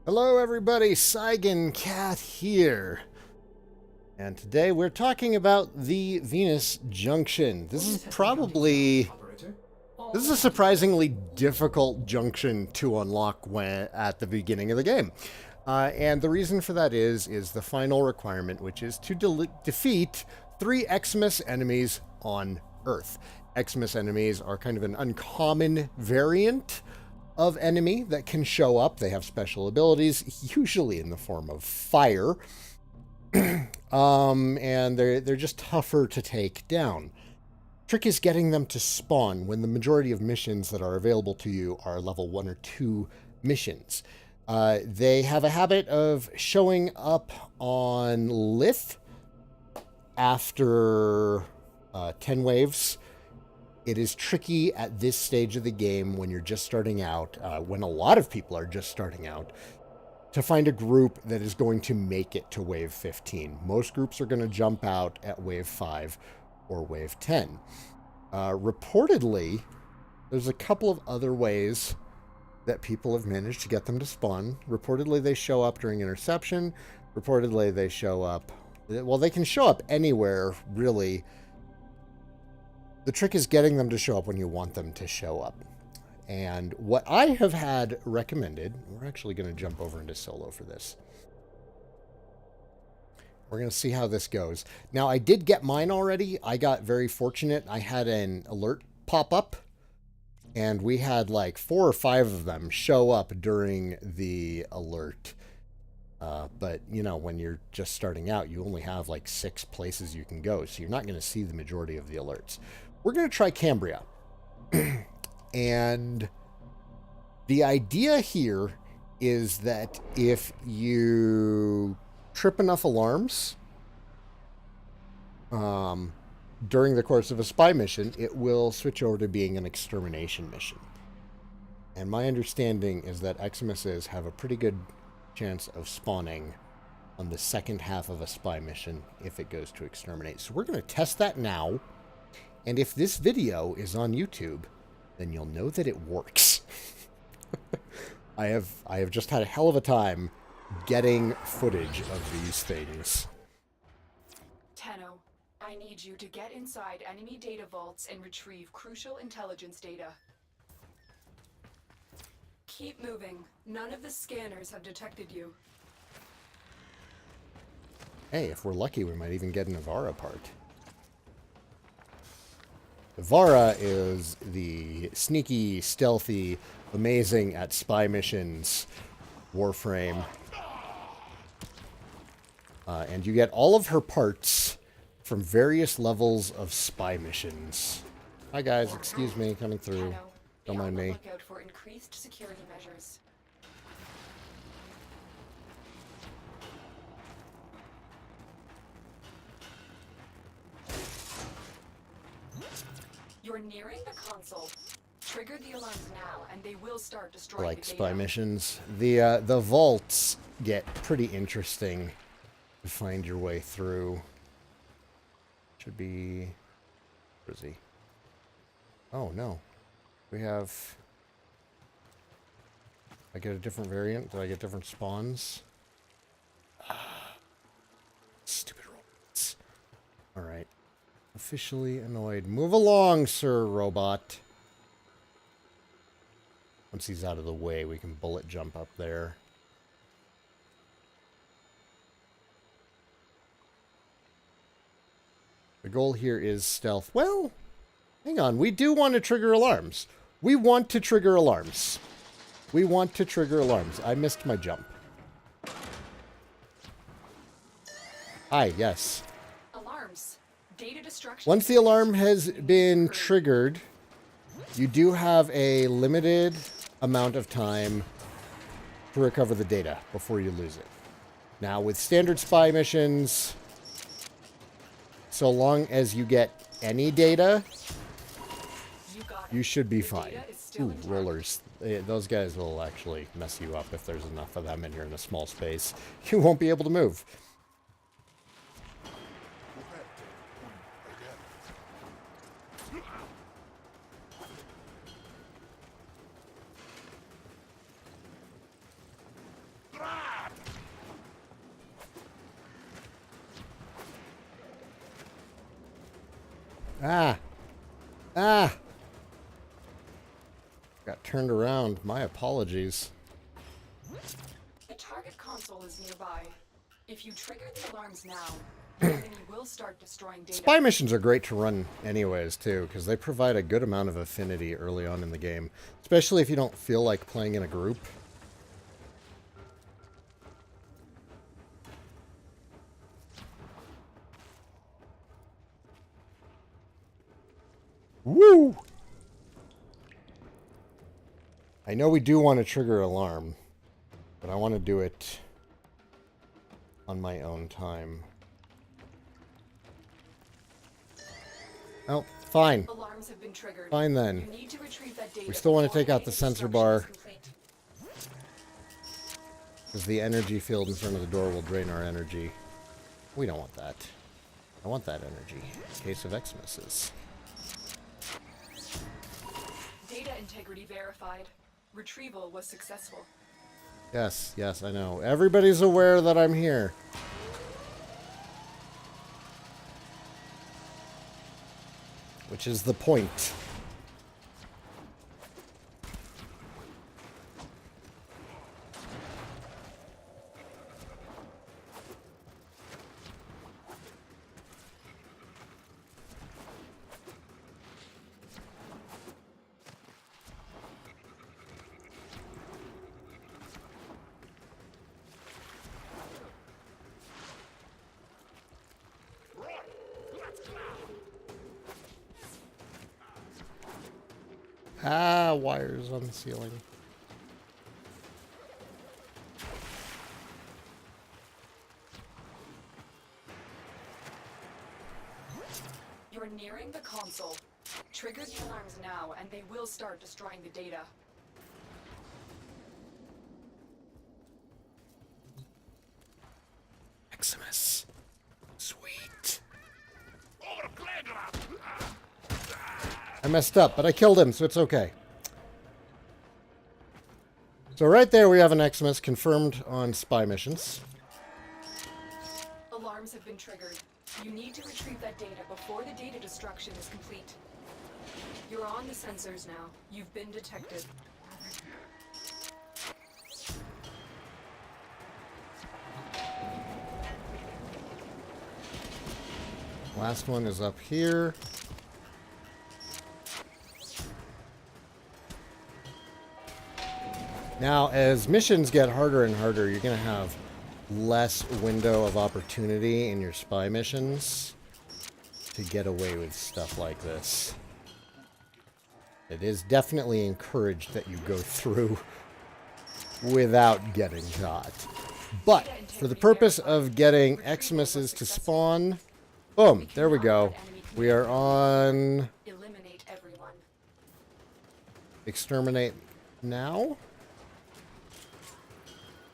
Hello everybody, Saigan Cat here. And today we're talking about the Venus Junction. This is a surprisingly difficult junction to unlock at the beginning of the game. And the reason for that is the final requirement, which is to defeat 3 Eximus enemies on Earth. Eximus enemies are kind of an uncommon variant of enemy that can show up. They have special abilities, usually in the form of fire. And they're just tougher to take down. Trick is getting them to spawn when the majority of missions that are available to you are level 1 or 2 missions. They have a habit of showing up on Lith after 10 waves. It is tricky at this stage of the game when you're just starting out, when a lot of people are just starting out, to find a group that is going to make it to wave 15. Most groups are going to jump out at wave 5 or wave 10. Reportedly, there's a couple of other ways that people have managed to get them to spawn. Reportedly, they show up during interception. Reportedly, they show up... Well, they can show up anywhere, really. The trick is getting them to show up when you want them to show up. And what I have had recommended, we're actually going to jump over into solo for this. We're going to see how this goes. Now, I did get mine already. I got very fortunate. I had an alert pop up, and we had like 4 or 5 of them show up during the alert. But, you know, when you're just starting out, you only have like 6 places you can go, so you're not going to see the majority of the alerts. We're going to try Cambria. And the idea here is that if you trip enough alarms during the course of a spy mission, it will switch over to being an extermination mission. And my understanding is that Eximuses have a pretty good chance of spawning on the second half of a spy mission if it goes to exterminate. So we're going to test that now. And if this video is on YouTube, then you'll know that it works. I have just had a hell of a time getting footage of these things. Tenno, I need you to get inside enemy data vaults and retrieve crucial intelligence data. Keep moving. None of the scanners have detected you. Hey, if we're lucky, we might even get an Avara part. Avara is the sneaky, stealthy, amazing at spy missions Warframe. And you get all of her parts from various levels of spy missions. Hi guys, excuse me, coming through. Don't mind me. Look out for increased security measures. You're nearing the console. Trigger the alarms now, and they will start destroying Like the spy data. missions. The vaults get pretty interesting to find your way through. Should be... Where is he? Oh, no. We have... I get a different variant? Do I get different spawns? Stupid robots. Alright. Officially annoyed. Move along, Sir Robot. Once he's out of the way, we can bullet jump up there. The goal here is stealth. Well, hang on. We do want to trigger alarms. We want to trigger alarms. We want to trigger alarms. I missed my jump. Hi, yes. Alarms. Data destruction. Once the alarm has been triggered, you do have a limited amount of time to recover the data before you lose it. Now, with standard spy missions, so long as you get any data, you should be fine. Ooh, rollers. Those guys will actually mess you up if there's enough of them and you're in a small space. You won't be able to move. Ah! Ah! Got turned around. My apologies. The target console is nearby. If you trigger the alarms now, the enemy will start destroying data. Spy missions are great to run anyways, too, because they provide a good amount of affinity early on in the game. Especially if you don't feel like playing in a group. Woo! I know we do want to trigger alarm, but I want to do it on my own time. Oh, fine. Alarms have been triggered. Fine then. You need to retrieve that data We still want to before take out the data sensor destruction bar, is complete. because the energy field in front of the door will drain our energy. We don't want that. I want that energy, in case of Eximuses. Data integrity verified. Retrieval was successful. Yes, yes, I know. Everybody's aware that I'm here. Which is the point. Ah, wires on the ceiling. You're nearing the console. Trigger the alarms now, and they will start destroying the data. Eximus. Sweet. I messed up, but I killed him, so it's okay. So right there we have an Eximus confirmed on spy missions. Alarms have been triggered. You need to retrieve that data before the data destruction is complete. You're on the sensors now. You've been detected. Last one is up here. Now, as missions get harder and harder, you're going to have less window of opportunity in your spy missions to get away with stuff like this. It is definitely encouraged that you go through without getting caught. But for the purpose of getting Eximuses to spawn, boom, there we go. We are on Eliminate everyone. exterminate now.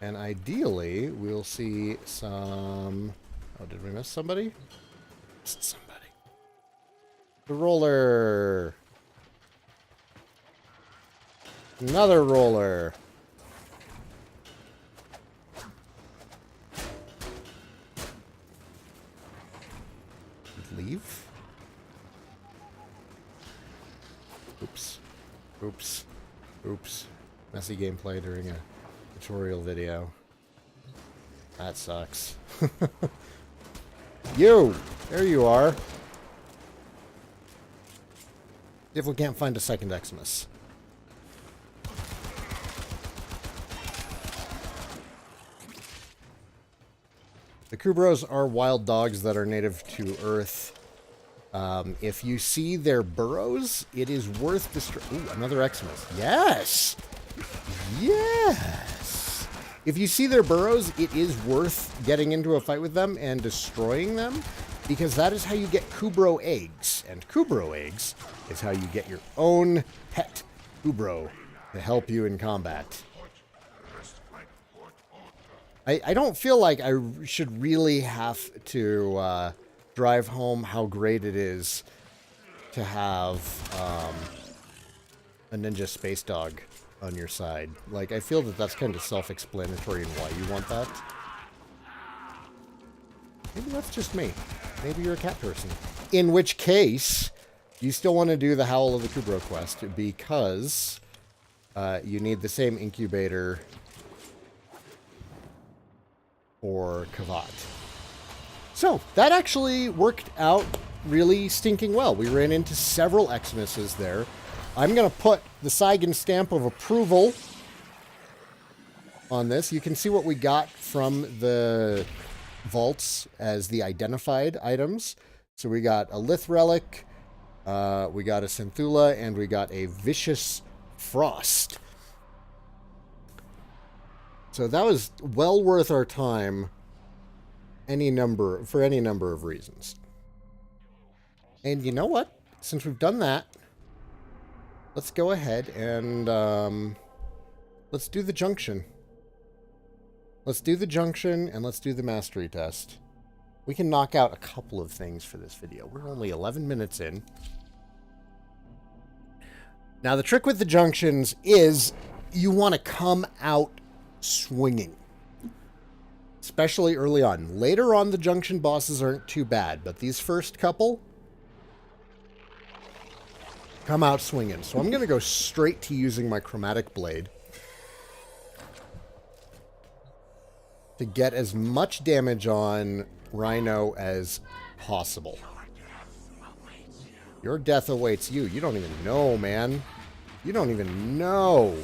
And ideally, we'll see some... Oh, did we miss somebody? Missed somebody. The roller. Another roller. Leave. Oops. Oops. Oops. Messy gameplay during a tutorial video. That sucks. You! There you are. See if we can't find a second Eximus. The Kubros are wild dogs that are native to Earth. If you see their burrows, it is worth destroying. Ooh, another Eximus. Yes! Yes! If you see their burrows, it is worth getting into a fight with them and destroying them, because that is how you get Kubro eggs. And Kubro eggs is how you get your own pet Kubro to help you in combat. I don't feel like I should really have to drive home how great it is to have a ninja space dog on your side. Like, I feel that that's kind of self-explanatory in why you want that. Maybe that's just me. Maybe you're a cat person. In which case, You still want to do the Howl of the Kubro quest because you need the same incubator for Kavat. So, that actually worked out really stinking well. We ran into several Eximuses there. I'm going to put the Saigan stamp of approval on this. You can see what we got from the vaults as the identified items. So we got a Lith Relic, we got a Synthula, and we got a Vicious Frost. So that was well worth our time for any number of reasons. And you know what? Since we've done that, let's go ahead and let's do the Junction. Let's do the Junction and let's do the Mastery test. We can knock out a couple of things for this video. We're only 11 minutes in. Now, the trick with the Junctions is you want to come out swinging. Especially early on. Later on, the Junction bosses aren't too bad, but these first couple come out swinging. So I'm going to go straight to using my Chromatic Blade to get as much damage on Rhino as possible. Your death awaits you. You don't even know, man. You don't even know.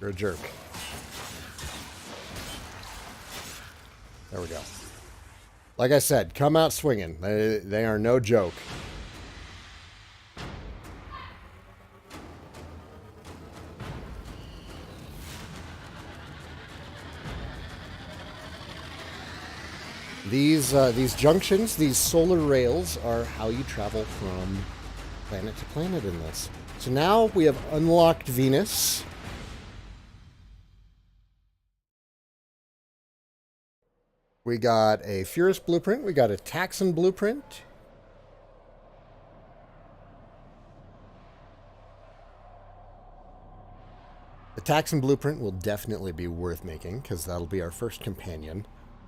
You're a jerk. There we go. Like I said, come out swinging. They are no joke. These junctions, these solar rails, are how you travel from planet to planet in this. So now we have unlocked Venus. We got a Furus blueprint. We got a Taxon blueprint. The Taxon blueprint will definitely be worth making because that'll be our first companion.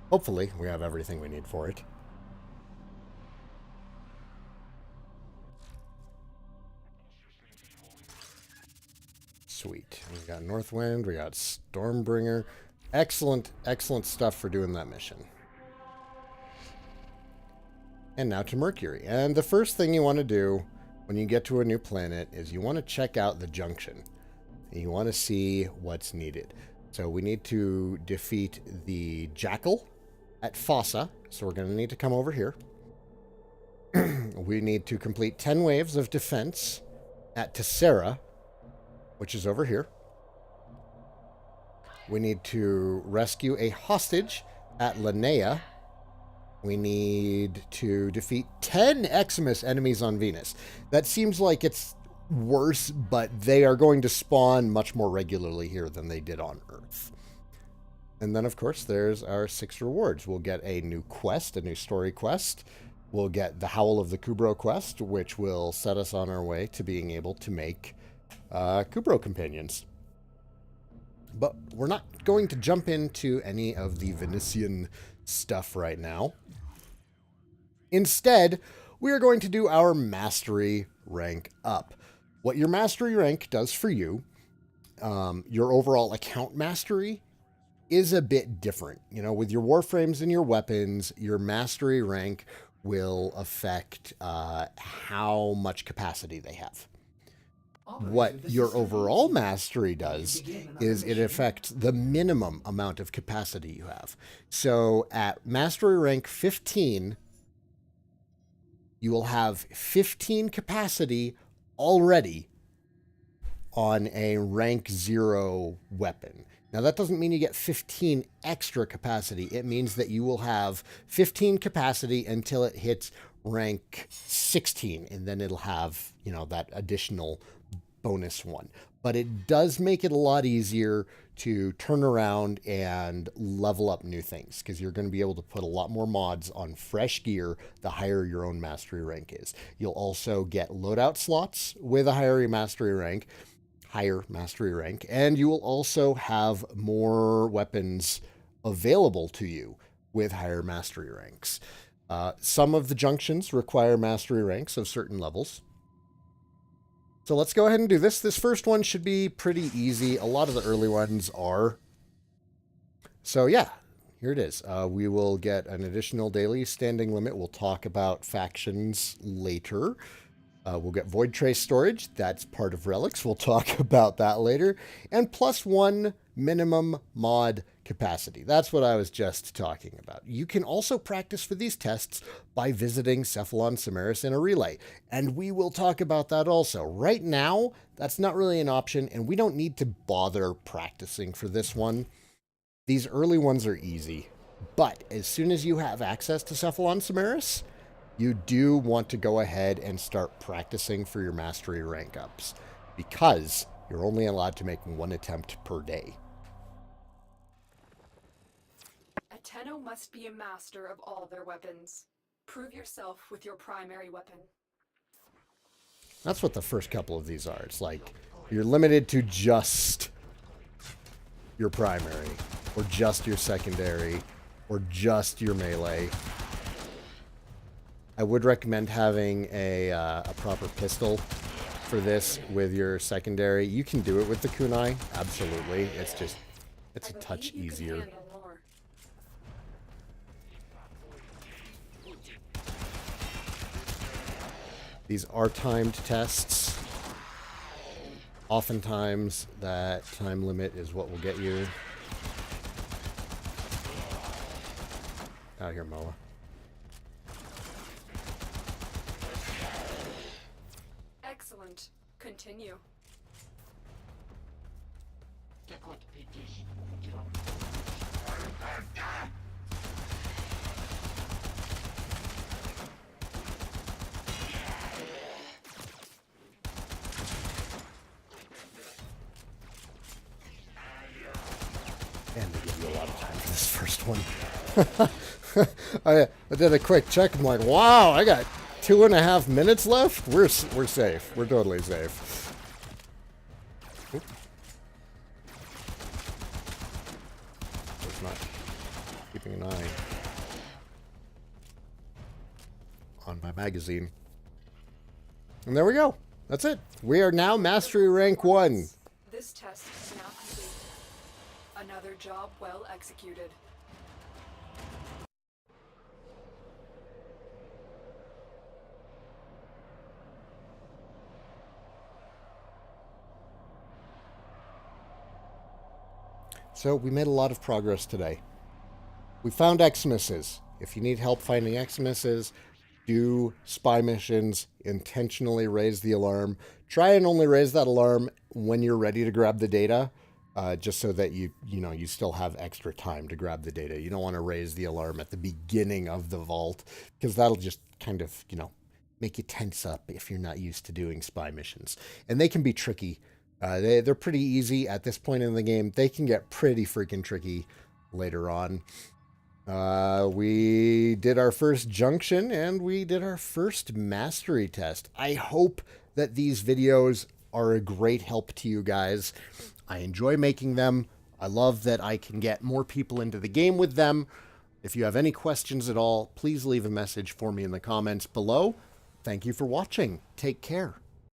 Hopefully, we have everything we need for it. Sweet. We got Northwind, we got Stormbringer. Excellent, excellent stuff for doing that mission. And now to Mercury. And the first thing you want to do when you get to a new planet is you want to check out the Junction. And you want to see what's needed. So we need to defeat the Jackal at Fossa, so we're going to need to come over here. We need to complete 10 waves of defense at Tessera, which is over here. We need to rescue a hostage at Linnea. We need to defeat 10 Eximus enemies on Venus. That seems like it's worse, but they are going to spawn much more regularly here than they did on Earth. And then, of course, there's our 6 rewards. We'll get a new quest, a new story quest. We'll get the Howl of the Kubro quest, which will set us on our way to being able to make Kubro companions. But we're not going to jump into any of the Venetian stuff right now. Instead, we are going to do our mastery rank up. What your mastery rank does for you, your overall account mastery, is a bit different. You know, with your Warframes and your weapons, your mastery rank will affect how much capacity they have. What your overall mastery does is it affects the minimum amount of capacity you have. So at mastery rank 15, you will have 15 capacity already on a rank 0 weapon. Now, that doesn't mean you get 15 extra capacity. It means that you will have 15 capacity until it hits rank 16, and then it'll have, you know, that additional bonus one. But it does make it a lot easier to turn around and level up new things, because you're going to be able to put a lot more mods on fresh gear the higher your own mastery rank is. You'll also get loadout slots with a higher mastery rank, and you will also have more weapons available to you with higher mastery ranks. Some of the junctions require mastery ranks of certain levels. So let's go ahead and do this. This first one should be pretty easy. A lot of the early ones are. So yeah, here it is. We will get an additional daily standing limit. We'll talk about factions later. We'll get Void Trace storage. That's part of Relics. We'll talk about that later. And +1 minimum mod capacity. That's what I was just talking about. You can also practice for these tests by visiting Cephalon Samaris in a relay. And we will talk about that also. Right now, that's not really an option, and we don't need to bother practicing for this one. These early ones are easy. But as soon as you have access to Cephalon Samaris, you do want to go ahead and start practicing for your mastery rank ups, because you're only allowed to make 1 attempt per day. A Tenno must be a master of all their weapons. Prove yourself with your primary weapon. That's what the first couple of these are. It's like you're limited to just your primary, or just your secondary, or just your melee. I would recommend having a proper pistol for this with your secondary. You can do it with the kunai, absolutely. It's a touch easier. These are timed tests. Oftentimes, that time limit is what will get you. Out here, Moa. Excellent. Continue. And they give you a lot of time for this first one. I did a quick check. I'm like, wow, I got 2.5 minutes left. We're safe. We're totally safe. Oop. It's not keeping an eye on my magazine. And there we go. That's it. We are now Mastery Rank 1. This test is now complete. Another job well executed. So we made a lot of progress today. We found Eximuses. If you need help finding Eximuses, do spy missions, intentionally raise the alarm. Try and only raise that alarm when you're ready to grab the data, just so that you still have extra time to grab the data. You don't want to raise the alarm at the beginning of the vault, because that'll just kind of, make you tense up if you're not used to doing spy missions. And they can be tricky. They're pretty easy at this point in the game. They can get pretty freaking tricky later on. We did our first junction, and we did our first mastery test. I hope that these videos are a great help to you guys. I enjoy making them. I love that I can get more people into the game with them. If you have any questions at all, please leave a message for me in the comments below. Thank you for watching. Take care.